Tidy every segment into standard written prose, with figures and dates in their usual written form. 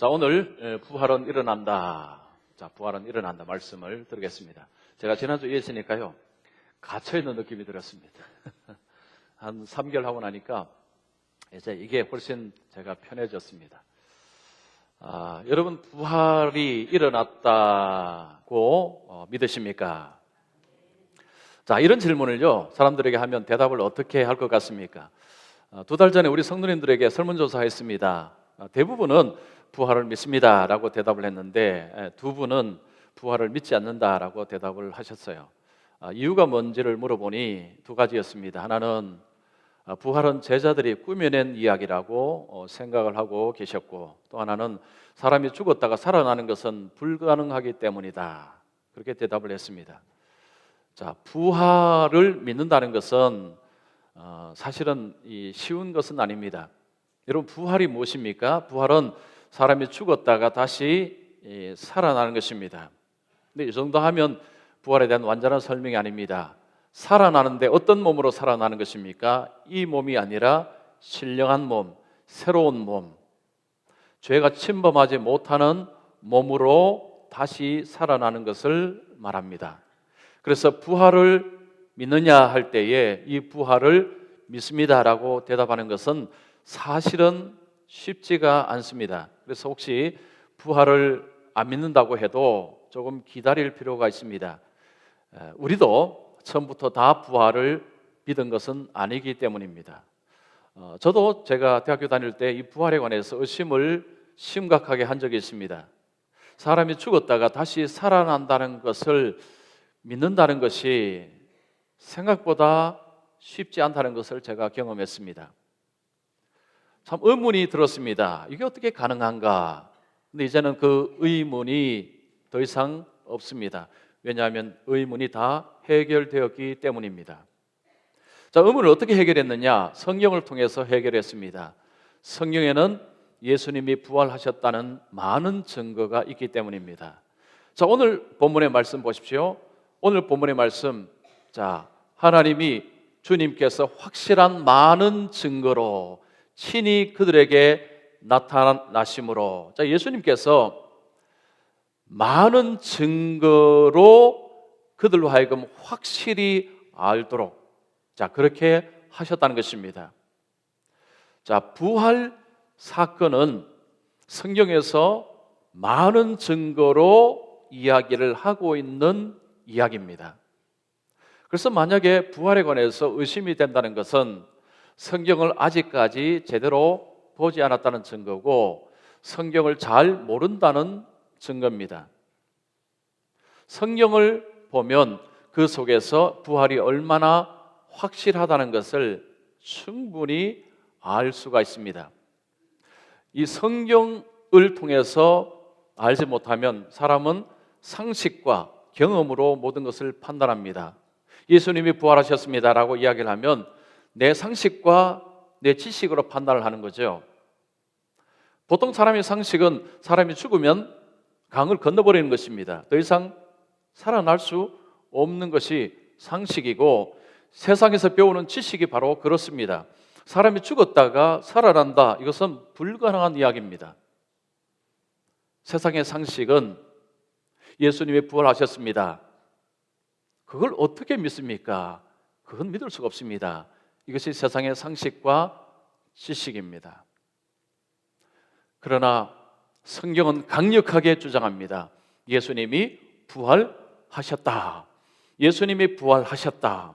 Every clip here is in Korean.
자, 오늘 부활은 일어난다. 자, 부활은 일어난다 말씀을 드리겠습니다. 제가 지난주에 했으니까요, 갇혀있는 느낌이 들었습니다. 한 3개월 하고 나니까 이제 이게 훨씬 제가 편해졌습니다. 여러분, 부활이 일어났다고 믿으십니까? 자, 이런 질문을요, 사람들에게 하면 대답을 어떻게 할 것 같습니까? 2달 전에 우리 성도님들에게 설문조사했습니다. 대부분은 부활을 믿습니다 라고 대답을 했는데 2분은 부활을 믿지 않는다 라고 대답을 하셨어요. 이유가 뭔지를 물어보니 2가지였습니다. 하나는 부활은 제자들이 꾸며낸 이야기라고 생각을 하고 계셨고, 또 하나는 사람이 죽었다가 살아나는 것은 불가능하기 때문이다, 그렇게 대답을 했습니다. 자, 부활을 믿는다는 것은 사실은 쉬운 것은 아닙니다. 여러분, 부활이 무엇입니까? 부활은 사람이 죽었다가 다시 살아나는 것입니다. 근데 이 정도 하면 부활에 대한 완전한 설명이 아닙니다. 살아나는데 어떤 몸으로 살아나는 것입니까? 이 몸이 아니라 신령한 몸, 새로운 몸, 죄가 침범하지 못하는 몸으로 다시 살아나는 것을 말합니다. 그래서 부활을 믿느냐 할 때에 이 부활을 믿습니다라고 대답하는 것은 사실은 쉽지가 않습니다. 그래서 혹시 부활을 안 믿는다고 해도 조금 기다릴 필요가 있습니다. 우리도 처음부터 다 부활을 믿은 것은 아니기 때문입니다. 저도 제가 대학교 다닐 때 이 부활에 관해서 의심을 심각하게 한 적이 있습니다. 사람이 죽었다가 다시 살아난다는 것을 믿는다는 것이 생각보다 쉽지 않다는 것을 제가 경험했습니다. 참 의문이 들었습니다. 이게 어떻게 가능한가? 근데 이제는 그 의문이 더 이상 없습니다. 왜냐하면 의문이 다 해결되었기 때문입니다. 자, 의문을 어떻게 해결했느냐? 성경을 통해서 해결했습니다. 성경에는 예수님이 부활하셨다는 많은 증거가 있기 때문입니다. 자, 오늘 본문의 말씀 보십시오. 오늘 본문의 말씀, 자, 하나님이 주님께서 확실한 많은 증거로 친히 그들에게 나타나심으로, 자, 예수님께서 많은 증거로 그들로 하여금 확실히 알도록, 자, 그렇게 하셨다는 것입니다. 자, 부활 사건은 성경에서 많은 증거로 이야기를 하고 있는 이야기입니다. 그래서 만약에 부활에 관해서 의심이 된다는 것은 성경을 아직까지 제대로 보지 않았다는 증거고, 성경을 잘 모른다는 증거입니다. 성경을 보면 그 속에서 부활이 얼마나 확실하다는 것을 충분히 알 수가 있습니다. 이 성경을 통해서 알지 못하면 사람은 상식과 경험으로 모든 것을 판단합니다. 예수님이 부활하셨습니다라고 이야기를 하면 내 상식과 내 지식으로 판단을 하는 거죠. 보통 사람의 상식은 사람이 죽으면 강을 건너버리는 것입니다. 더 이상 살아날 수 없는 것이 상식이고, 세상에서 배우는 지식이 바로 그렇습니다. 사람이 죽었다가 살아난다, 이것은 불가능한 이야기입니다. 세상의 상식은 예수님이 부활하셨습니다, 그걸 어떻게 믿습니까? 그건 믿을 수가 없습니다. 이것이 세상의 상식과 지식입니다. 그러나 성경은 강력하게 주장합니다. 예수님이 부활하셨다. 예수님이 부활하셨다.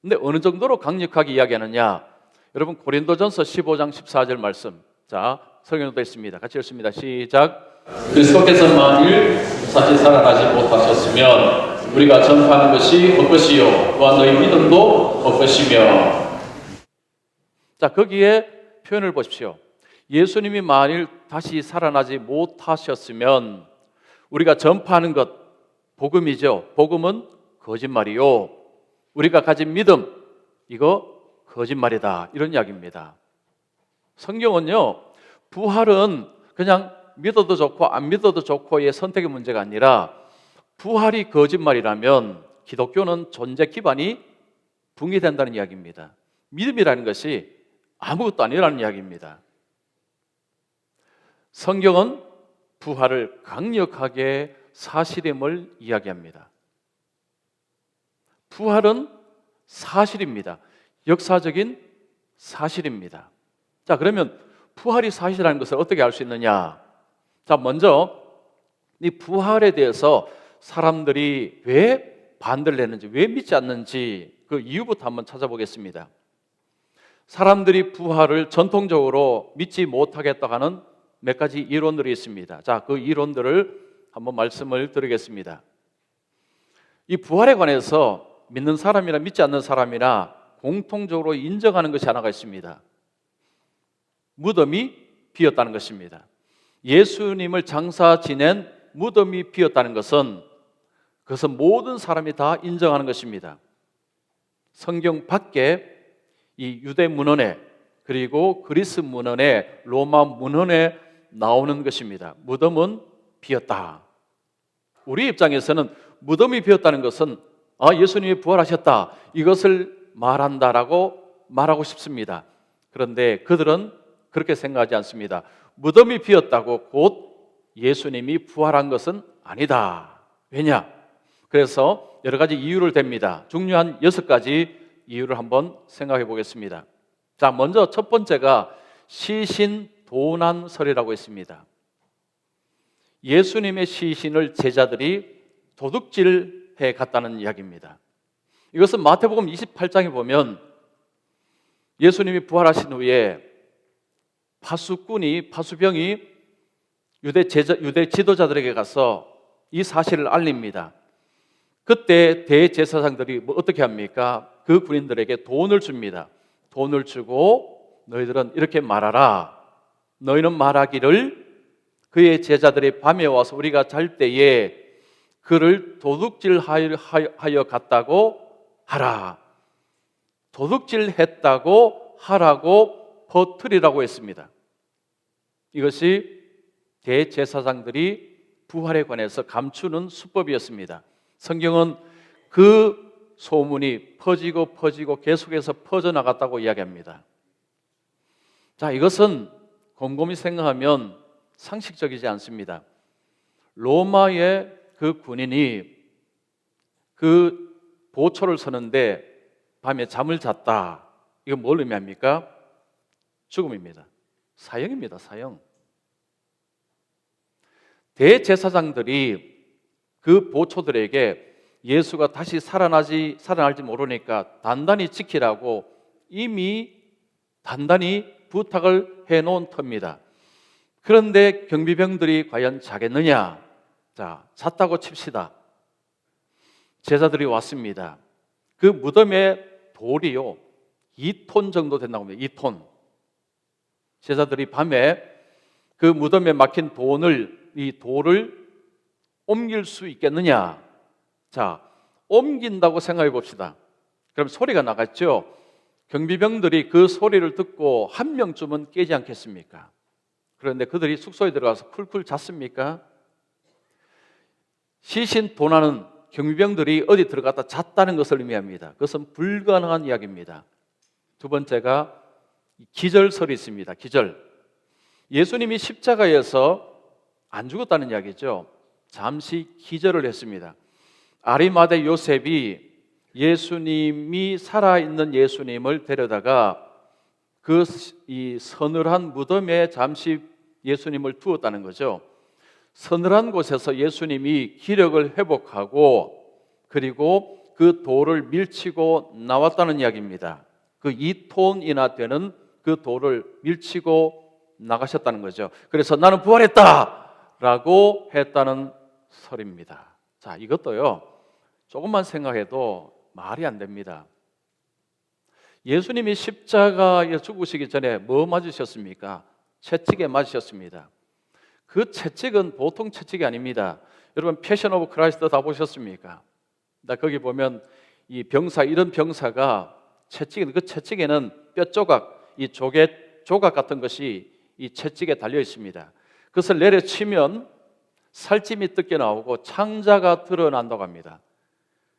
근데 어느 정도로 강력하게 이야기하느냐? 여러분, 고린도전서 15장 14절 말씀, 자, 성경에 있습니다. 같이 읽습니다. 시작. 그리스도께서 만일 다시 살아나지 못하셨으면 우리가 전파하는 것이 헛것이요 또한 너희 믿음도 헛것이며. 자, 거기에 표현을 보십시오. 예수님이 만일 다시 살아나지 못하셨으면 우리가 전파하는 것, 복음이죠. 복음은 거짓말이요, 우리가 가진 믿음, 이거 거짓말이다, 이런 이야기입니다. 성경은요, 부활은 그냥 믿어도 좋고 안 믿어도 좋고의 선택의 문제가 아니라, 부활이 거짓말이라면 기독교는 존재 기반이 붕괴된다는 이야기입니다. 믿음이라는 것이 아무것도 아니라는 이야기입니다. 성경은 부활을 강력하게 사실임을 이야기합니다. 부활은 사실입니다. 역사적인 사실입니다. 자, 그러면 부활이 사실이라는 것을 어떻게 알 수 있느냐? 자, 먼저 이 부활에 대해서 사람들이 왜 반대를 했는지, 왜 믿지 않는지 그 이유부터 한번 찾아보겠습니다. 사람들이 부활을 전통적으로 믿지 못하겠다고 하는 몇 가지 이론들이 있습니다. 자, 그 이론들을 한번 말씀을 드리겠습니다. 이 부활에 관해서 믿는 사람이나 믿지 않는 사람이나 공통적으로 인정하는 것이 하나가 있습니다. 무덤이 비었다는 것입니다. 예수님을 장사 지낸 무덤이 비었다는 것은 그것은 모든 사람이 다 인정하는 것입니다. 성경 밖에 이 유대 문헌에 그리고 그리스 문헌에 로마 문헌에 나오는 것입니다. 무덤은 비었다. 우리 입장에서는 무덤이 비었다는 것은 예수님이 부활하셨다 이것을 말한다라고 말하고 싶습니다. 그런데 그들은 그렇게 생각하지 않습니다. 무덤이 비었다고 곧 예수님이 부활한 것은 아니다. 왜냐? 그래서 여러 가지 이유를 댑니다. 중요한 6가지 이유를 한번 생각해 보겠습니다. 자, 먼저 첫 번째가 시신도난설이라고 있습니다. 예수님의 시신을 제자들이 도둑질해 갔다는 이야기입니다. 이것은 마태복음 28장에 보면 예수님이 부활하신 후에 파수병이 유대 지도자들에게 가서 이 사실을 알립니다. 그때 대제사장들이 어떻게 합니까? 그 군인들에게 돈을 줍니다. 돈을 주고 너희들은 이렇게 말하라. 너희는 말하기를 그의 제자들이 밤에 와서 우리가 잘 때에 그를 도둑질하여 갔다고 하라. 도둑질했다고 하라고 퍼뜨리라고 했습니다. 이것이 대제사장들이 부활에 관해서 감추는 수법이었습니다. 성경은 그 소문이 퍼지고 계속해서 퍼져나갔다고 이야기합니다. 자, 이것은 곰곰이 생각하면 상식적이지 않습니다. 로마의 그 군인이 그 보초를 서는데 밤에 잠을 잤다. 이건 뭘 의미합니까? 죽음입니다. 사형입니다. 사형. 대제사장들이 그 보초들에게 예수가 다시 살아날지 모르니까 단단히 지키라고 이미 단단히 부탁을 해놓은 터입니다. 그런데 경비병들이 과연 자겠느냐? 자, 잤다고 칩시다. 제자들이 왔습니다. 그 무덤에 돌이요 2톤 정도 된다고 합니다. 2톤. 제자들이 밤에 그 무덤에 막힌 이 돌을 옮길 수 있겠느냐? 자, 옮긴다고 생각해 봅시다. 그럼 소리가 나갔죠? 경비병들이 그 소리를 듣고 한 명쯤은 깨지 않겠습니까? 그런데 그들이 숙소에 들어가서 쿨쿨 잤습니까? 시신 도난은 경비병들이 어디 들어갔다 잤다는 것을 의미합니다. 그것은 불가능한 이야기입니다. 두 번째가 기절설이 있습니다. 기절. 예수님이 십자가에서 안 죽었다는 이야기죠. 잠시 기절을 했습니다. 아리마대 요셉이 예수님이 살아있는 예수님을 데려다가 이 서늘한 무덤에 잠시 예수님을 두었다는 거죠. 서늘한 곳에서 예수님이 기력을 회복하고 그리고 그 돌을 밀치고 나왔다는 이야기입니다. 그 2톤이나 되는 그 돌을 밀치고 나가셨다는 거죠. 그래서 나는 부활했다 라고 했다는 설입니다. 자, 이것도요 조금만 생각해도 말이 안 됩니다. 예수님이 십자가에 죽으시기 전에 뭐 맞으셨습니까? 채찍에 맞으셨습니다. 그 채찍은 보통 채찍이 아닙니다. 여러분 패션 오브 크라이스트 다 보셨습니까? 거기 보면 이 병사, 이런 병사가 그 채찍에는 뼈 조각, 이 조각 같은 것이 이 채찍에 달려 있습니다. 그것을 내려치면 살찜이 뜯겨 나오고 창자가 드러난다고 합니다.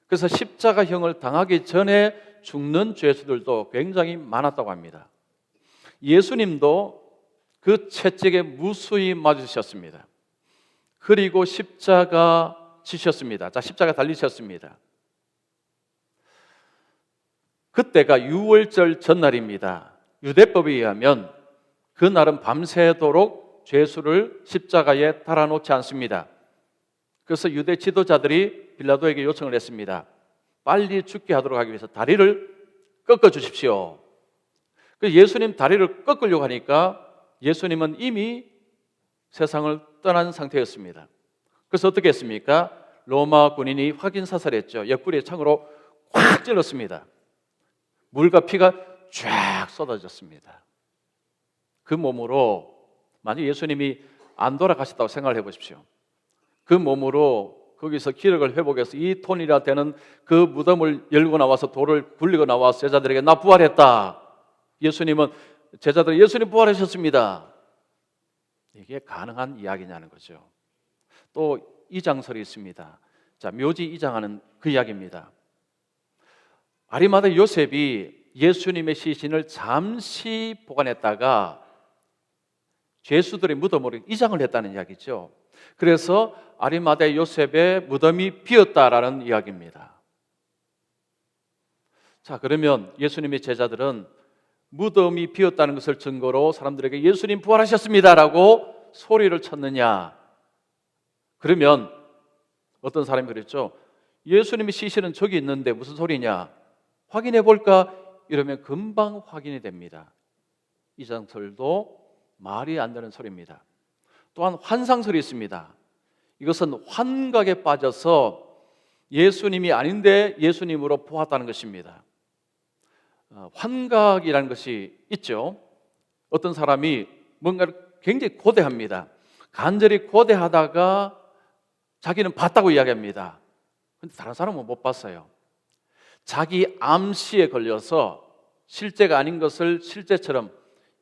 그래서 십자가형을 당하기 전에 죽는 죄수들도 굉장히 많았다고 합니다. 예수님도 그 채찍에 무수히 맞으셨습니다. 그리고 십자가 지셨습니다. 자, 십자가 달리셨습니다. 그때가 유월절 전날입니다. 유대법에 의하면 그날은 밤새도록 죄수를 십자가에 달아놓지 않습니다. 그래서 유대 지도자들이 빌라도에게 요청을 했습니다. 빨리 죽게 하도록 하기 위해서 다리를 꺾어 주십시오. 예수님 다리를 꺾으려고 하니까 예수님은 이미 세상을 떠난 상태였습니다. 그래서 어떻게 했습니까? 로마 군인이 확인 사살했죠. 옆구리에 창으로 꽉 찔렀습니다. 물과 피가 쫙 쏟아졌습니다. 그 몸으로, 만약 예수님이 안 돌아가셨다고 생각을 해보십시오. 그 몸으로 거기서 기력을 회복해서 2톤이나 되는 그 무덤을 열고 나와서 돌을 굴리고 나와서 제자들에게 나 부활했다. 예수님은 제자들 예수님 부활하셨습니다. 이게 가능한 이야기냐는 거죠. 또 이장설이 있습니다. 자, 묘지 이장하는 그 이야기입니다. 아리마다 요셉이 예수님의 시신을 잠시 보관했다가 죄수들의 무덤으로 이장을 했다는 이야기죠. 그래서 아리마다 요셉의 무덤이 비었다라는 이야기입니다. 자, 그러면 예수님의 제자들은 무덤이 비었다는 것을 증거로 사람들에게 예수님 부활하셨습니다라고 소리를 쳤느냐? 그러면 어떤 사람이 그랬죠. 예수님의 시신은 저기 있는데 무슨 소리냐? 확인해 볼까? 이러면 금방 확인이 됩니다. 이장설도 말이 안 되는 소리입니다. 또한 환상설이 있습니다. 이것은 환각에 빠져서 예수님이 아닌데 예수님으로 보았다는 것입니다. 환각이라는 것이 있죠. 어떤 사람이 뭔가를 굉장히 고대합니다. 간절히 고대하다가 자기는 봤다고 이야기합니다. 그런데 다른 사람은 못 봤어요. 자기 암시에 걸려서 실제가 아닌 것을 실제처럼,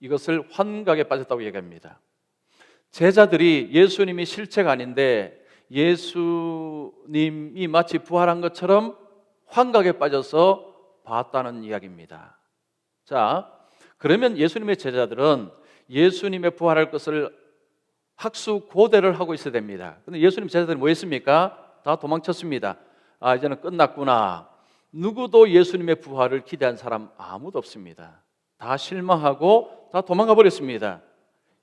이것을 환각에 빠졌다고 얘기합니다. 제자들이 예수님이 실체가 아닌데 예수님이 마치 부활한 것처럼 환각에 빠져서 봤다는 이야기입니다. 자, 그러면 예수님의 제자들은 예수님의 부활할 것을 학수고대를 하고 있어야 됩니다. 그런데 예수님 제자들이 뭐 했습니까? 다 도망쳤습니다. 아, 이제는 끝났구나. 누구도 예수님의 부활을 기대한 사람 아무도 없습니다. 다 실망하고 다 도망가 버렸습니다.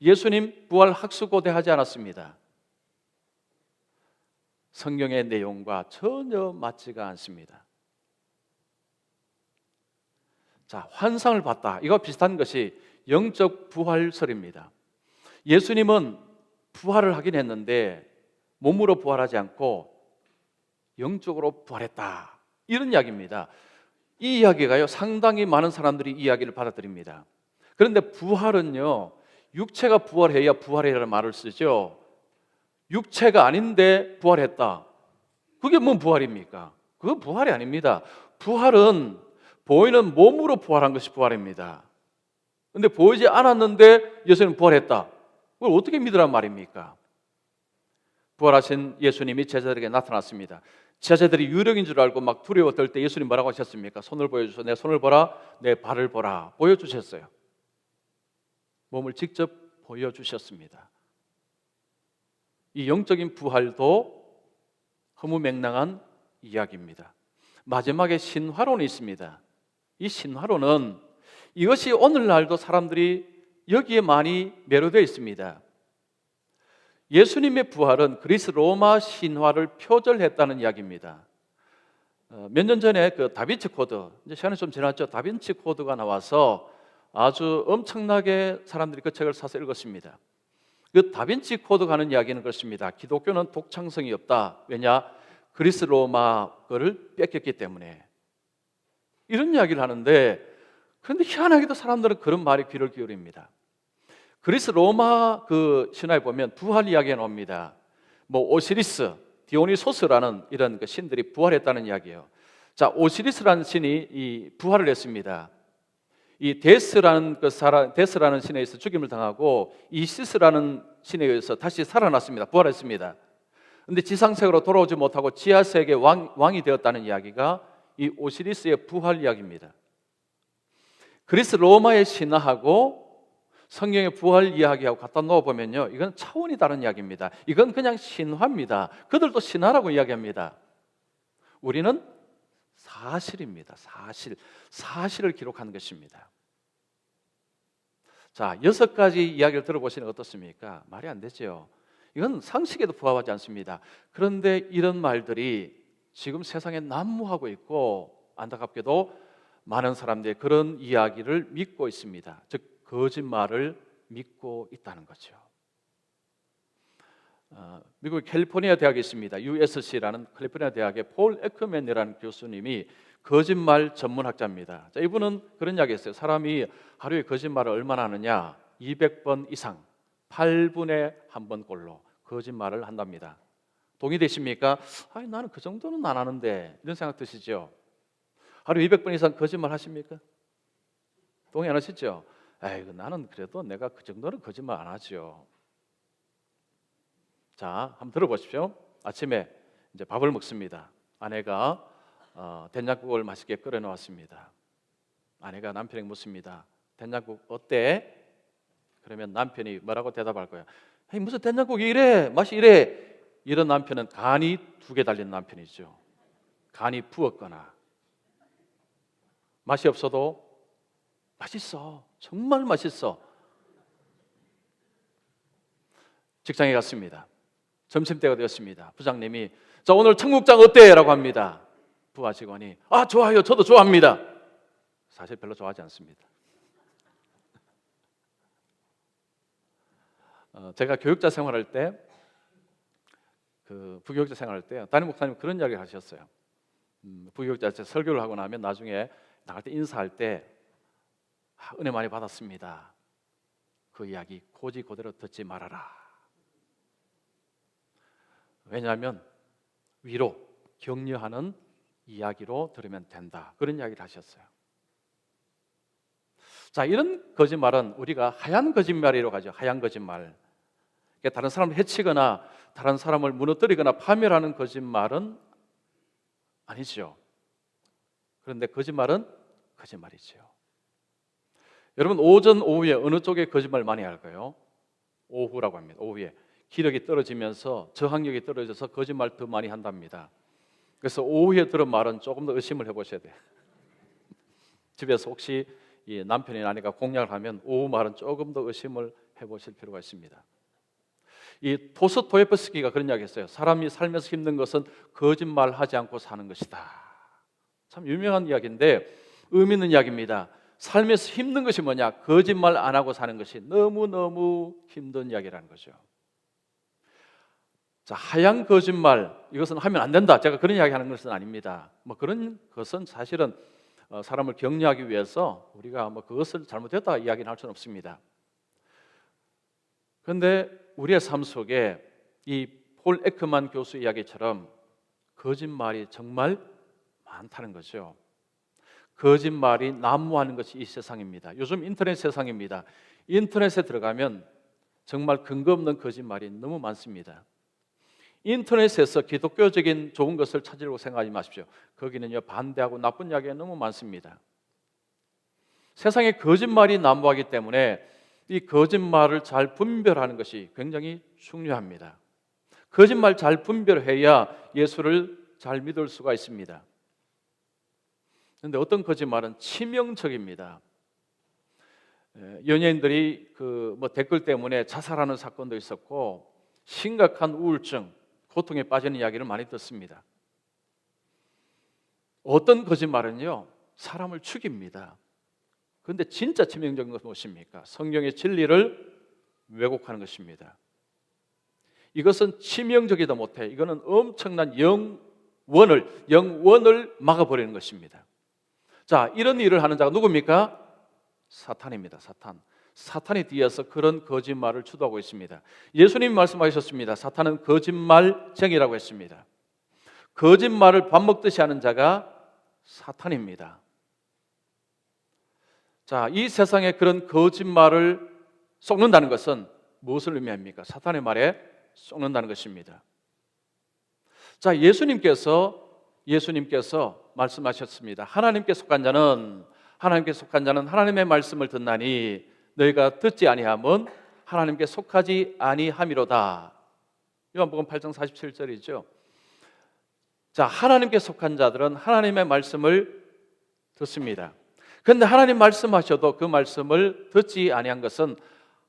예수님 부활 학수고대하지 않았습니다. 성경의 내용과 전혀 맞지가 않습니다. 자, 환상을 봤다. 이거 비슷한 것이 영적 부활설입니다. 예수님은 부활을 하긴 했는데 몸으로 부활하지 않고 영적으로 부활했다. 이런 이야기입니다. 이 이야기가요, 상당히 많은 사람들이 이 이야기를 받아들입니다. 그런데 부활은요, 육체가 부활해야 부활이라는 말을 쓰죠. 육체가 아닌데 부활했다. 그게 뭔 부활입니까? 그건 부활이 아닙니다. 부활은 보이는 몸으로 부활한 것이 부활입니다. 그런데 보이지 않았는데 예수님은 부활했다. 그걸 어떻게 믿으란 말입니까? 부활하신 예수님이 제자들에게 나타났습니다. 제자들이 유령인 줄 알고 막 두려워 떨 때 예수님 뭐라고 하셨습니까? 손을 보여주셔서 내 손을 보라, 내 발을 보라 보여주셨어요. 몸을 직접 보여주셨습니다. 이 영적인 부활도 허무맹랑한 이야기입니다. 마지막에 신화론이 있습니다. 이 신화론은 이것이 오늘날도 사람들이 여기에 많이 매료되어 있습니다. 예수님의 부활은 그리스 로마 신화를 표절했다는 이야기입니다. 몇 년 전에 그 다빈치 코드, 이제 시간이 좀 지났죠. 다빈치 코드가 나와서 아주 엄청나게 사람들이 그 책을 사서 읽었습니다. 그 다빈치 코드가 하는 이야기는 그렇습니다. 기독교는 독창성이 없다. 왜냐? 그리스 로마 거를 뺏겼기 때문에. 이런 이야기를 하는데, 그런데 희한하게도 사람들은 그런 말에 귀를 기울입니다. 그리스 로마 그 신화에 보면 부활 이야기가 나옵니다. 뭐 오시리스, 디오니소스라는 이런 그 신들이 부활했다는 이야기예요. 자, 오시리스라는 신이 이 부활을 했습니다. 이 데스라는 데스라는 신에 의해서 죽임을 당하고 이시스라는 신에 의해서 다시 살아났습니다. 부활했습니다. 그런데 지상세계로 돌아오지 못하고 지하세계 왕이 되었다는 이야기가 이 오시리스의 부활 이야기입니다. 그리스 로마의 신화하고 성경의 부활 이야기하고 갖다 놓아보면요, 이건 차원이 다른 이야기입니다. 이건 그냥 신화입니다. 그들도 신화라고 이야기합니다. 우리는 사실입니다. 사실을 기록하는 것입니다. 자, 6가지 이야기를 들어보시는 어떻습니까? 말이 안 되죠. 이건 상식에도 부합하지 않습니다. 그런데 이런 말들이 지금 세상에 난무하고 있고, 안타깝게도 많은 사람들이 그런 이야기를 믿고 있습니다. 즉 거짓말을 믿고 있다는 거죠. 미국 캘리포니아 대학에 있습니다. USC라는 캘리포니아 대학의 폴 에크맨이라는 교수님이 거짓말 전문학자입니다. 자, 이분은 그런 이야기했어요. 사람이 하루에 거짓말을 얼마나 하느냐? 200번 이상, 8분에 한 번꼴로 거짓말을 한답니다. 동의되십니까? 아니, 나는 그 정도는 안 하는데, 이런 생각 드시죠? 하루 200번 이상 거짓말 하십니까? 동의 안 하시죠? 에이, 나는 그래도 내가 그 정도는 거짓말 안 하죠. 자, 한번 들어보십시오. 아침에 이제 밥을 먹습니다. 아내가 된장국을 맛있게 끓여 놓았습니다. 아내가 남편에게 묻습니다. 된장국 어때? 그러면 남편이 뭐라고 대답할 거야? 에이, 무슨 된장국이 이래? 맛이 이래? 이런 남편은 간이 2개 달린 남편이죠. 간이 부었거나 맛이 없어도 맛있어, 정말 맛있어. 직장에 갔습니다. 점심때가 되었습니다. 부장님이 자, 오늘 청국장 어때? 라고 합니다. 부하 직원이 좋아요, 저도 좋아합니다. 사실 별로 좋아하지 않습니다. 제가 교육자 생활할 때, 부교육자 생활할 때 담임 목사님 그런 이야기를 하셨어요. 부교육자 설교를 하고 나면 나중에 나갈 때 인사할 때 은혜 많이 받았습니다. 그 이야기 고지 그대로 듣지 말아라. 왜냐하면 위로, 격려하는 이야기로 들으면 된다. 그런 이야기를 하셨어요. 자, 이런 거짓말은 우리가 하얀 거짓말이라고 하죠. 하얀 거짓말. 그러니까 다른 사람을 해치거나 다른 사람을 무너뜨리거나 파멸하는 거짓말은 아니죠. 그런데 거짓말은 거짓말이죠. 여러분, 오전, 오후에 어느 쪽에 거짓말 많이 할까요? 오후라고 합니다. 오후에 기력이 떨어지면서 저항력이 떨어져서 거짓말 더 많이 한답니다. 그래서 오후에 들은 말은 조금 더 의심을 해보셔야 돼요. 집에서 혹시 이 남편이나 아내가 공약을 하면 오후 말은 조금 더 의심을 해보실 필요가 있습니다. 이 도스토옙스키가 그런 이야기했어요. 사람이 살면서 힘든 것은 거짓말하지 않고 사는 것이다. 참 유명한 이야기인데 의미 있는 이야기입니다. 삶에서 힘든 것이 뭐냐? 거짓말 안 하고 사는 것이 너무너무 힘든 이야기라는 거죠. 자, 하얀 거짓말, 이것은 하면 안 된다. 제가 그런 이야기 하는 것은 아닙니다. 그런 것은 사실은 사람을 격려하기 위해서 우리가 그것을 잘못했다 이야기는 할 수는 없습니다. 그런데 우리의 삶 속에 이 폴 에크만 교수 이야기처럼 거짓말이 정말 많다는 거죠. 거짓말이 난무하는 것이 이 세상입니다. 요즘 인터넷 세상입니다. 인터넷에 들어가면 정말 근거 없는 거짓말이 너무 많습니다. 인터넷에서 기독교적인 좋은 것을 찾으려고 생각하지 마십시오. 거기는요, 반대하고 나쁜 이야기가 너무 많습니다. 세상에 거짓말이 난무하기 때문에 이 거짓말을 잘 분별하는 것이 굉장히 중요합니다. 거짓말 잘 분별해야 예수를 잘 믿을 수가 있습니다. 그런데 어떤 거짓말은 치명적입니다. 연예인들이 댓글 때문에 자살하는 사건도 있었고 심각한 우울증, 고통에 빠지는 이야기를 많이 듣습니다. 어떤 거짓말은요, 사람을 죽입니다. 그런데 진짜 치명적인 것은 무엇입니까? 성경의 진리를 왜곡하는 것입니다. 이것은 치명적이다 못해 이거는 엄청난 영원을 막아버리는 것입니다. 자, 이런 일을 하는 자가 누굽니까? 사탄입니다. 사탄이 뒤에서 그런 거짓말을 주도하고 있습니다. 예수님이 말씀하셨습니다. 사탄은 거짓말쟁이라고 했습니다. 거짓말을 밥 먹듯이 하는 자가 사탄입니다. 자, 이 세상에 그런 거짓말을 쏟는다는 것은 무엇을 의미합니까? 사탄의 말에 쏟는다는 것입니다. 자, 예수님께서 말씀하셨습니다. 하나님께 속한 자는 하나님의 말씀을 듣나니 너희가 듣지 아니함은 하나님께 속하지 아니함이로다. 요한복음 8장 47절이죠. 자, 하나님께 속한 자들은 하나님의 말씀을 듣습니다. 그런데 하나님 말씀하셔도 그 말씀을 듣지 아니한 것은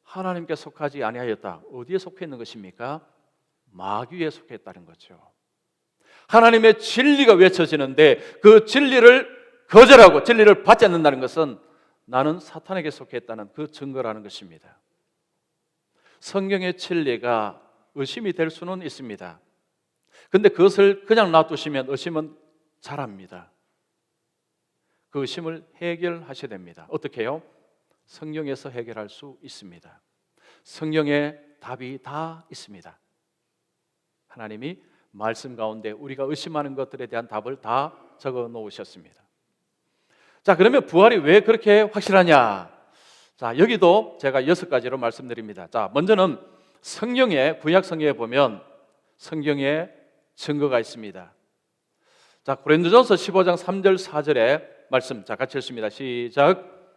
하나님께 속하지 아니하였다. 어디에 속해 있는 것입니까? 마귀에 속해 있다는 거죠. 하나님의 진리가 외쳐지는데 그 진리를 거절하고 진리를 받지 않는다는 것은 나는 사탄에게 속해 있다는 그 증거라는 것입니다. 성경의 진리가 의심이 될 수는 있습니다. 그런데 그것을 그냥 놔두시면 의심은 자랍니다. 그 의심을 해결하셔야 됩니다. 어떻게 해요? 성경에서 해결할 수 있습니다. 성경에 답이 다 있습니다. 하나님이 말씀 가운데 우리가 의심하는 것들에 대한 답을 다 적어 놓으셨습니다. 자, 그러면 부활이 왜 그렇게 확실하냐? 자, 여기도 제가 6가지로 말씀드립니다. 자, 먼저는 성경에, 구약 성경에 보면 성경에 증거가 있습니다. 자, 고린도전서 15장 3절 4절에 말씀, 자, 같이 읽습니다. 시작.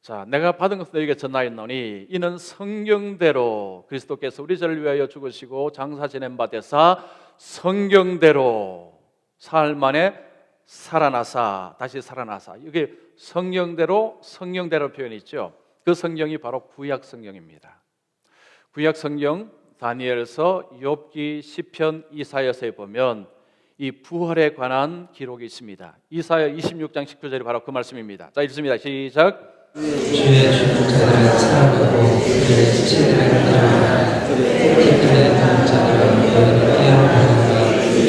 자, 내가 받은 것을 너에게 전하였노니 이는 성경대로 그리스도께서 우리 죄를 위하여 죽으시고 장사 지낸 바 되사 성경대로 사흘 만에 살아나사, 다시 살아나사. 이게 성경대로 표현이 있죠. 그 성경이 바로 구약 성경입니다. 구약 성경 다니엘서, 욥기, 시편, 이사야서에 보면 이 부활에 관한 기록이 있습니다. 이사야 26장 19절이 바로 그 말씀입니다. 자, 읽습니다. 시작. 주의 중보자들은 살아나고 그들의 지체들은 일어나 그들의 남은 자들은 너희를 깨어나리라.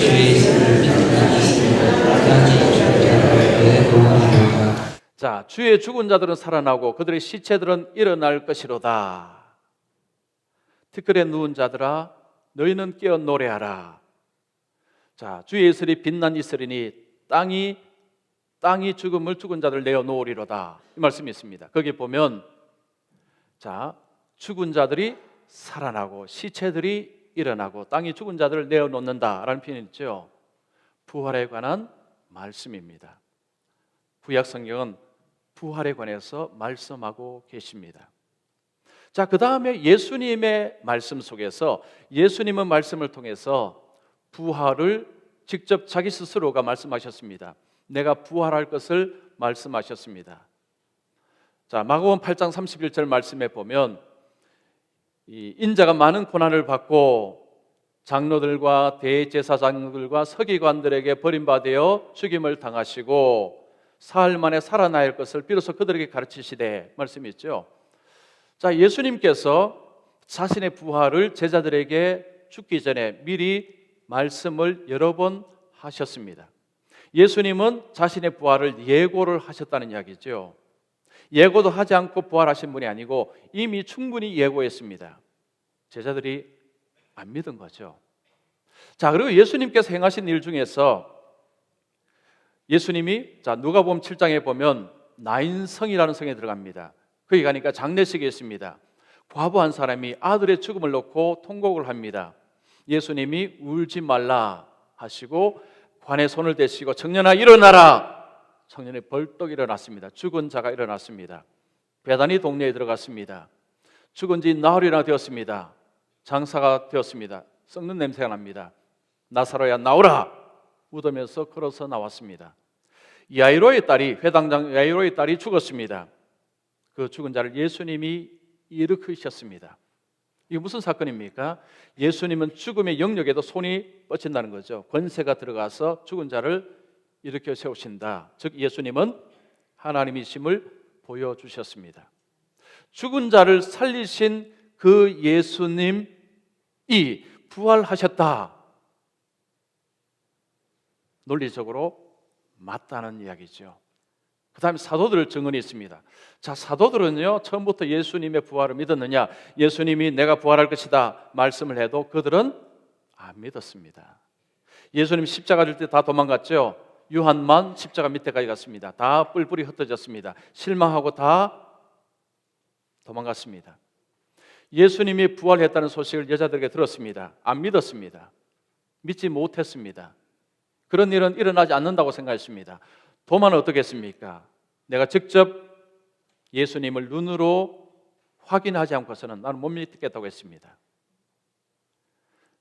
주의 이름을 빛나겠으며 땅이 죽은 자들을 내 도움이로다. 자, 주의 죽은 자들은 살아나고 그들의 시체들은 일어날 것이로다. 티끌에 누운 자들아 너희는 깨어 노래하라. 자, 주의 이슬이 빛난 이슬이니 땅이 죽은 자들 내어 놓으리로다. 이 말씀이 있습니다. 거기 보면 자, 죽은 자들이 살아나고 시체들이 일어나고 땅이 죽은 자들을 내어 놓는다라는 표현이 있죠. 부활에 관한 말씀입니다. 구약 성경은 부활에 관해서 말씀하고 계십니다. 자, 그 다음에 예수님의 말씀 속에서 예수님은 말씀을 통해서 부활을 직접 자기 스스로가 말씀하셨습니다. 내가 부활할 것을 말씀하셨습니다. 자, 마가복음 8장 31절 말씀에 보면 이 인자가 많은 고난을 받고 장로들과 대제사장들과 서기관들에게 버림받아 죽임을 당하시고 사흘 만에 살아나야 할 것을 비로소 그들에게 가르치시되 말씀이 있죠. 자, 예수님께서 자신의 부활을 제자들에게 죽기 전에 미리 말씀을 여러 번 하셨습니다. 예수님은 자신의 부활을 예고를 하셨다는 이야기죠. 예고도 하지 않고 부활하신 분이 아니고 이미 충분히 예고했습니다. 제자들이 안 믿은 거죠. 자, 그리고 예수님께서 행하신 일 중에서 예수님이 자, 누가복음 7장에 보면 나인성이라는 성에 들어갑니다. 거기 가니까 장례식이 있습니다. 과부 한 사람이 아들의 죽음을 놓고 통곡을 합니다. 예수님이 울지 말라 하시고 관에 손을 대시고 청년아 일어나라. 청년이 벌떡 일어났습니다. 죽은 자가 일어났습니다. 베다니 동네에 들어갔습니다. 죽은 지 나흘이나 되었습니다. 장사가 되었습니다. 썩는 냄새가 납니다. 나사로야 나오라. 웃으면서 걸어서 나왔습니다. 야이로의 딸이 회당장 야이로의 딸이 죽었습니다. 그 죽은 자를 예수님이 일으키셨습니다. 이게 무슨 사건입니까? 예수님은 죽음의 영역에도 손이 뻗친다는 거죠. 권세가 들어가서 죽은 자를 일으켜 세우신다. 즉 예수님은 하나님이심을 보여주셨습니다. 죽은 자를 살리신 그 예수님이 부활하셨다. 논리적으로 맞다는 이야기죠. 그 다음에 사도들 증언이 있습니다. 자, 사도들은요 처음부터 예수님의 부활을 믿었느냐, 예수님이 내가 부활할 것이다 말씀을 해도 그들은 안 믿었습니다. 예수님 십자가 질 때 다 도망갔죠. 요한만 십자가 밑에까지 갔습니다. 다 뿔뿔이 흩어졌습니다. 실망하고 다 도망갔습니다. 예수님이 부활했다는 소식을 여자들에게 들었습니다. 안 믿었습니다. 믿지 못했습니다. 그런 일은 일어나지 않는다고 생각했습니다. 도마는 어떻게 했습니까? 내가 직접 예수님을 눈으로 확인하지 않고서는 나는 못 믿겠다고 했습니다.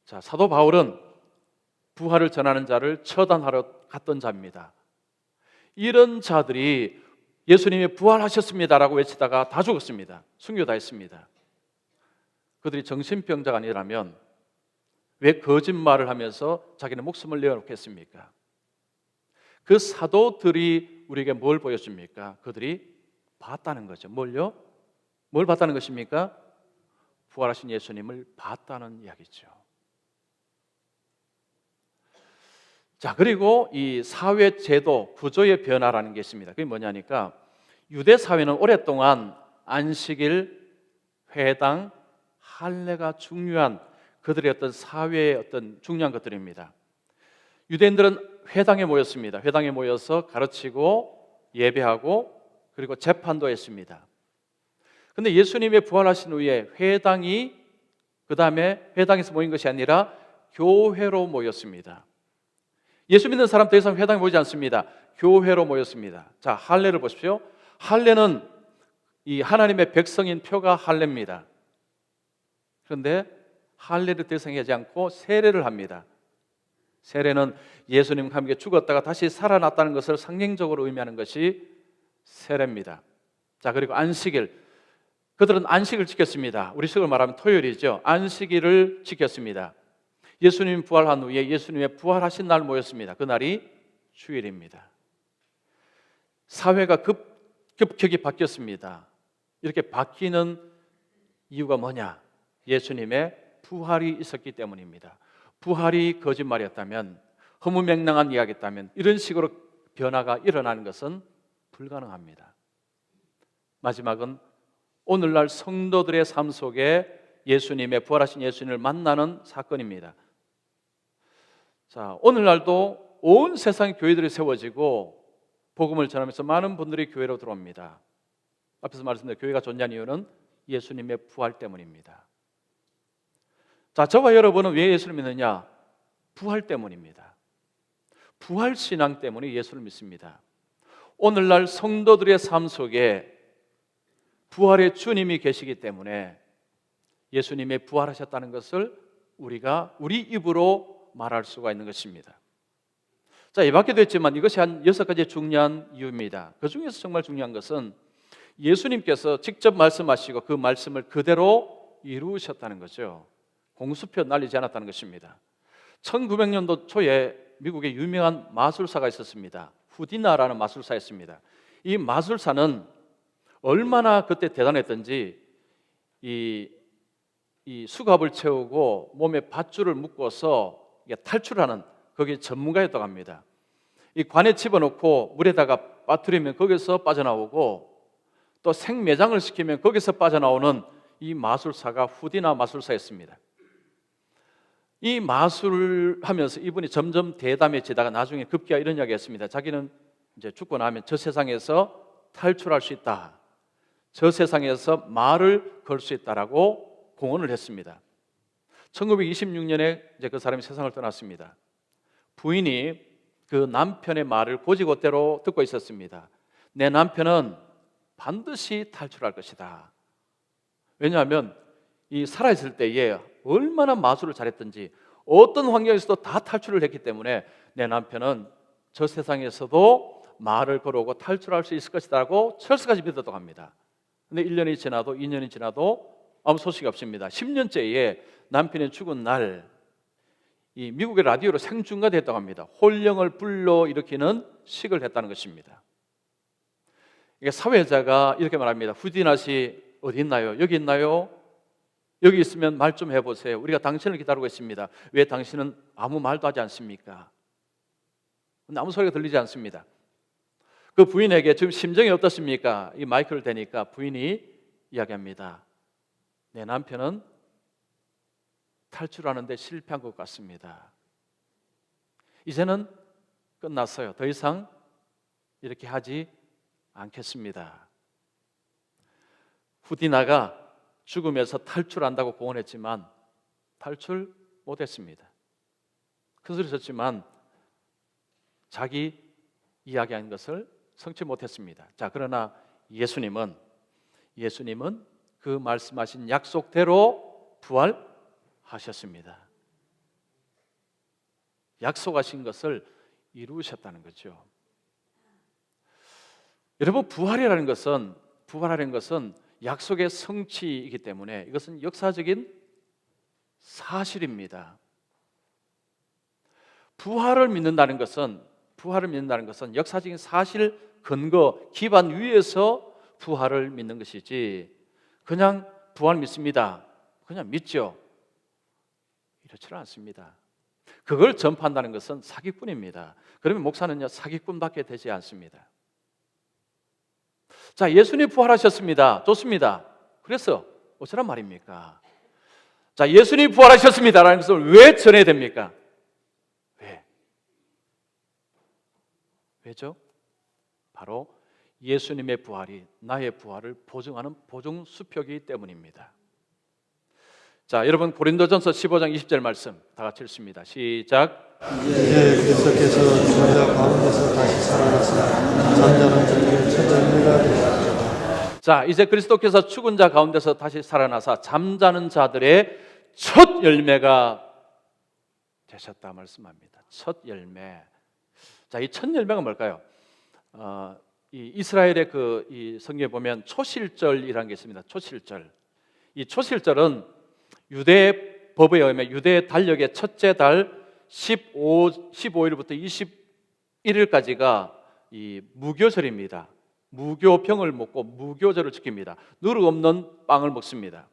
자, 사도 바울은 부활을 전하는 자를 처단하러 갔던 자입니다. 이런 자들이 예수님이 부활하셨습니다라고 외치다가 다 죽었습니다. 순교 다 했습니다. 그들이 정신병자가 아니라면 왜 거짓말을 하면서 자기는 목숨을 내어놓겠습니까? 그 사도들이 우리에게 뭘 보여줍니까? 그들이 봤다는 거죠. 뭘요? 뭘 봤다는 것입니까? 부활하신 예수님을 봤다는 이야기죠. 자, 그리고 이 사회 제도 구조의 변화라는 게 있습니다. 그게 뭐냐니까 유대 사회는 오랫동안 안식일, 회당, 할례가 중요한 그들의 어떤 사회의 어떤 중요한 것들입니다. 유대인들은 회당에 모였습니다. 회당에 모여서 가르치고 예배하고 그리고 재판도 했습니다. 그런데 예수님의 부활하신 후에 회당이 그 다음에 회당에서 모인 것이 아니라 교회로 모였습니다. 예수 믿는 사람 더 이상 회당에 모이지 않습니다. 교회로 모였습니다. 자, 할례를 보십시오. 할례는 이 하나님의 백성인 표가 할례입니다. 그런데 할례를 더 이상 하지 않고 세례를 합니다. 세례는 예수님과 함께 죽었다가 다시 살아났다는 것을 상징적으로 의미하는 것이 세례입니다. 자, 그리고 안식일. 그들은 안식을 지켰습니다. 우리식으로 말하면 토요일이죠. 안식일을 지켰습니다. 예수님 부활한 후에 예수님의 부활하신 날 모였습니다. 그날이 주일입니다. 사회가 급격히 바뀌었습니다. 이렇게 바뀌는 이유가 뭐냐? 예수님의 부활이 있었기 때문입니다. 부활이 거짓말이었다면, 허무맹랑한 이야기였다면 이런 식으로 변화가 일어나는 것은 불가능합니다. 마지막은 오늘날 성도들의 삶 속에 예수님의 부활하신 예수님을 만나는 사건입니다. 자, 오늘날도 온 세상 교회들이 세워지고 복음을 전하면서 많은 분들이 교회로 들어옵니다. 앞에서 말씀드린 교회가 존재한 이유는 예수님의 부활 때문입니다. 자, 저와 여러분은 왜 예수를 믿느냐? 부활 때문입니다. 부활 신앙 때문에 예수를 믿습니다. 오늘날 성도들의 삶 속에 부활의 주님이 계시기 때문에 예수님의 부활하셨다는 것을 우리가 우리 입으로 말할 수가 있는 것입니다. 자, 이 밖에도 있지만 이것이 한 6가지 중요한 이유입니다. 그 중에서 정말 중요한 것은 예수님께서 직접 말씀하시고 그 말씀을 그대로 이루셨다는 거죠. 공수표 날리지 않았다는 것입니다. 1900년도 초에 미국에 유명한 마술사가 있었습니다. 후디나라는 마술사였습니다. 이 마술사는 얼마나 그때 대단했던지 이 수갑을 채우고 몸에 밧줄을 묶어서 탈출하는 거기에 전문가였다고 합니다. 이 관에 집어넣고 물에다가 빠뜨리면 거기서 빠져나오고 또 생매장을 시키면 거기서 빠져나오는 이 마술사가 후디나 마술사였습니다. 이 마술을 하면서 이분이 점점 대담해지다가 나중에 급기야 이런 이야기 했습니다. 자기는 이제 죽고 나면 저 세상에서 탈출할 수 있다. 저 세상에서 말을 걸 수 있다라고 공언을 했습니다. 1926년에 이제 그 사람이 세상을 떠났습니다. 부인이 그 남편의 말을 곧이곧대로 듣고 있었습니다. 내 남편은 반드시 탈출할 것이다. 왜냐하면 이 살아있을 때에 얼마나 마술을 잘했든지 어떤 환경에서도 다 탈출을 했기 때문에 내 남편은 저 세상에서도 말을 걸어오고 탈출할 수 있을 것이라고 철수까지 믿었다고 합니다. 그런데 1년이 지나도 2년이 지나도 아무 소식이 없습니다. 10년째에 남편이 죽은 날 이 미국의 라디오로 생중계됐다고 합니다. 혼령을 불러일으키는 식을 했다는 것입니다. 이게 사회자가 이렇게 말합니다. 후디나 씨 어디 있나요? 여기 있나요? 여기 있으면 말 좀 해보세요. 우리가 당신을 기다리고 있습니다. 왜 당신은 아무 말도 하지 않습니까? 근데 아무 소리가 들리지 않습니다. 그 부인에게 지금 심정이 어떻습니까? 이 마이크를 대니까 부인이 이야기합니다. 내 남편은 탈출하는데 실패한 것 같습니다. 이제는 끝났어요. 더 이상 이렇게 하지 않겠습니다. 후디나가 죽음에서 탈출한다고 공언했지만 탈출 못했습니다. 큰 소리 쳤지만 자기 이야기한 것을 성취 못했습니다. 자, 그러나 예수님은 그 말씀하신 약속대로 부활하셨습니다. 약속하신 것을 이루셨다는 거죠. 여러분, 부활이라는 것은 약속의 성취이기 때문에 이것은 역사적인 사실입니다. 부활을 믿는다는 것은 역사적인 사실, 근거, 기반 위에서 부활을 믿는 것이지 그냥 부활 믿습니다, 그냥 믿죠, 이렇지는 않습니다. 그걸 전파한다는 것은 사기꾼입니다. 그러면 목사는요, 사기꾼밖에 되지 않습니다. 자, 예수님 부활하셨습니다. 좋습니다. 그래서 어쩌란 말입니까? 자, 예수님 부활하셨습니다라는 것을 왜 전해야 됩니까? 왜죠? 바로 예수님의 부활이 나의 부활을 보증하는 보증수표이기 때문입니다. 자, 여러분, 고린도전서 15장 20절 말씀 다 같이 읽습니다. 시작. 이제 그리스도께서 죽은 자 가운데서 다시 살아나사 잠자는 자에게 첫 열매가 되셨다. 자, 이제 그리스도께서 죽은 자 가운데서 다시 살아나사 잠자는 자들의 첫 열매가 되셨다 말씀합니다. 첫 열매. 자, 이 첫 열매가 뭘까요? 이 이스라엘의 이 성경에 보면 초실절이라는 게 있습니다. 초실절. 이 초실절은 유대 법에 의하면 유대 달력의 첫째 달 15일부터 21일까지가 이 무교절입니다. 무교병을 먹고 무교절을 지킵니다. 누룩 없는 빵을 먹습니다.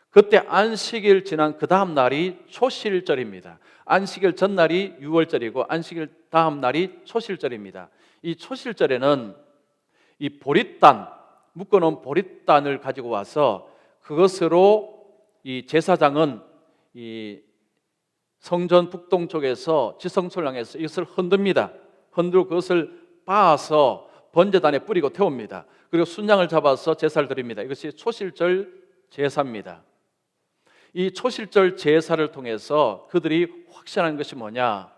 그때 안식일 지난 그 다음 날이 초실절입니다. 안식일 전날이 유월절이고 안식일 다음 날이 초실절입니다. 이 초실절에는 이 보릿단, 묶어놓은 보릿단을 가지고 와서 그것으로 이 제사장은 이 성전 북동쪽에서 지성소를 향해서 이것을 흔듭니다. 흔들고 그것을 빻아서 번제단에 뿌리고 태웁니다. 그리고 순양을 잡아서 제사를 드립니다. 이것이 초실절 제사입니다. 이 초실절 제사를 통해서 그들이 확신한 것이 뭐냐?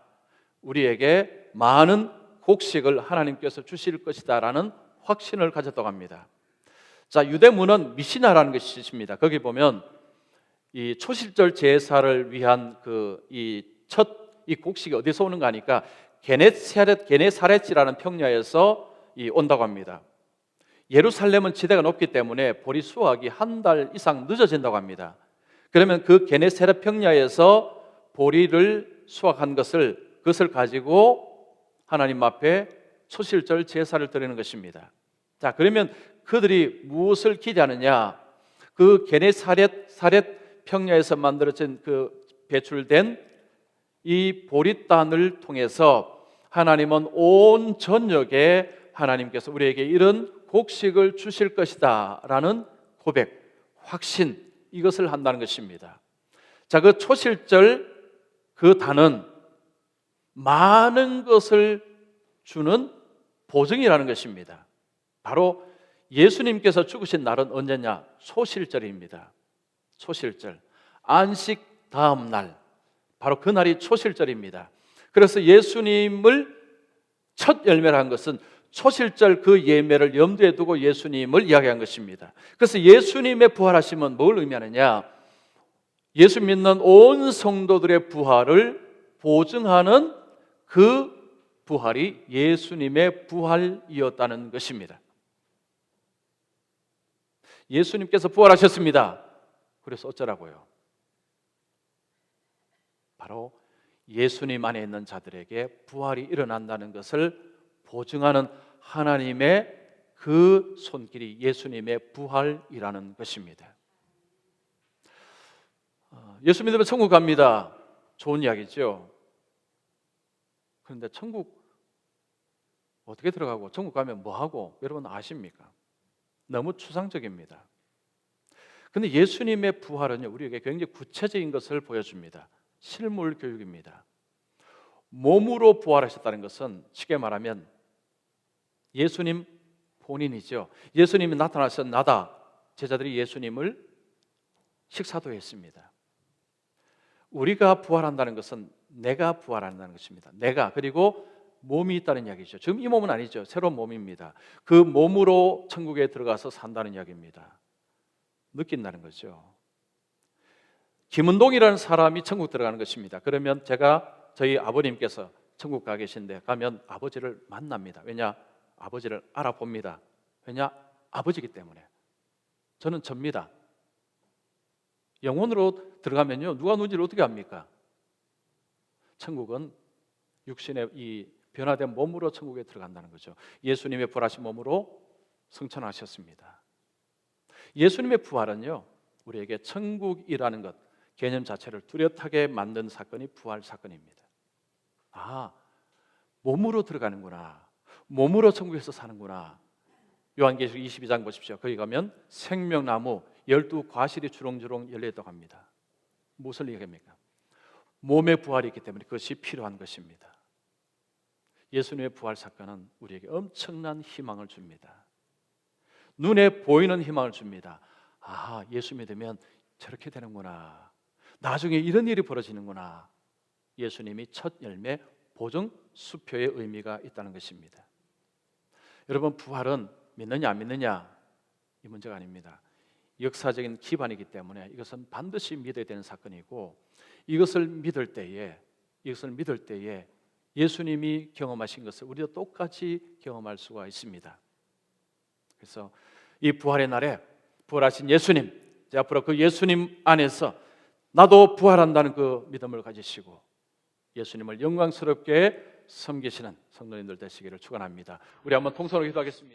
우리에게 많은 곡식을 하나님께서 주실 것이다 라는 확신을 가졌다고 합니다. 자, 유대문은 미시나라는 것이 있습니다. 거기 보면 이 초실절 제사를 위한 이 곡식이 어디서 오는가 하니까 게네사렛이라는 평야에서 온다고 합니다. 예루살렘은 지대가 높기 때문에 보리 수확이 한 달 이상 늦어진다고 합니다. 그러면 그 게네사렛 평야에서 보리를 수확한 그것을 가지고 하나님 앞에 초실절 제사를 드리는 것입니다. 자, 그러면 그들이 무엇을 기대하느냐? 그 게네사렛 평야에서 만들어진 배출된 이 보리단을 통해서 하나님은 온 전역에 하나님께서 우리에게 이런 곡식을 주실 것이다 라는 고백, 확신, 이것을 한다는 것입니다. 자, 그 초실절 그 단은 많은 것을 주는 보증이라는 것입니다. 바로 예수님께서 죽으신 날은 언제냐? 초실절입니다. 초실절, 안식 다음 날, 바로 그 날이 초실절입니다. 그래서 예수님을 첫 열매를 한 것은 초실절 그 예매를 염두에 두고 예수님을 이야기한 것입니다. 그래서 예수님의 부활하심은 뭘 의미하느냐? 예수 믿는 온 성도들의 부활을 보증하는 그 부활이 예수님의 부활이었다는 것입니다. 예수님께서 부활하셨습니다. 그래서 어쩌라고요? 바로 예수님 안에 있는 자들에게 부활이 일어난다는 것을 보증하는 하나님의 그 손길이 예수님의 부활이라는 것입니다. 예수 믿으면 천국 갑니다. 좋은 이야기죠. 그런데 천국 어떻게 들어가고 천국 가면 뭐하고 여러분 아십니까? 너무 추상적입니다. 그런데 예수님의 부활은요, 우리에게 굉장히 구체적인 것을 보여줍니다. 실물 교육입니다. 몸으로 부활하셨다는 것은 쉽게 말하면 예수님 본인이죠. 예수님이 나타나서 나다. 제자들이 예수님을 식사도 했습니다. 우리가 부활한다는 것은 내가 부활한다는 것입니다. 내가, 그리고 몸이 있다는 이야기죠. 지금 이 몸은 아니죠. 새로운 몸입니다. 그 몸으로 천국에 들어가서 산다는 이야기입니다. 느낀다는 거죠. 김은동이라는 사람이 천국 들어가는 것입니다. 그러면 저희 아버님께서 천국 가 계신데 가면 아버지를 만납니다. 왜냐? 아버지를 알아봅니다. 왜냐? 아버지이기 때문에. 저는 접니다. 영혼으로 들어가면요, 누가 누군지를 어떻게 압니까? 천국은 육신의 이 변화된 몸으로 천국에 들어간다는 거죠. 예수님의 부활하신 몸으로 승천하셨습니다. 예수님의 부활은요, 우리에게 천국이라는 것, 개념 자체를 뚜렷하게 만든 사건이 부활 사건입니다. 아, 몸으로 들어가는구나. 몸으로 천국에서 사는구나. 요한계시록 22장 보십시오. 거기 가면 생명나무 12과실이 주렁주렁 열려있다고 합니다. 무엇을 얘기합니까? 몸의 부활이 있기 때문에 그것이 필요한 것입니다. 예수님의 부활 사건은 우리에게 엄청난 희망을 줍니다. 눈에 보이는 희망을 줍니다. 아, 예수 믿으면 저렇게 되는구나. 나중에 이런 일이 벌어지는구나. 예수님이 첫 열매 보증 수표의 의미가 있다는 것입니다. 여러분, 부활은 믿느냐 안 믿느냐 이 문제가 아닙니다. 역사적인 기반이기 때문에 이것은 반드시 믿어야 되는 사건이고, 이것을 믿을 때에 예수님이 경험하신 것을 우리도 똑같이 경험할 수가 있습니다. 그래서 이 부활의 날에 부활하신 예수님, 이제 앞으로 그 예수님 안에서 나도 부활한다는 그 믿음을 가지시고 예수님을 영광스럽게 섬기시는 성도님들 되시기를 축원합니다. 우리 한번 통성으로 기도하겠습니다.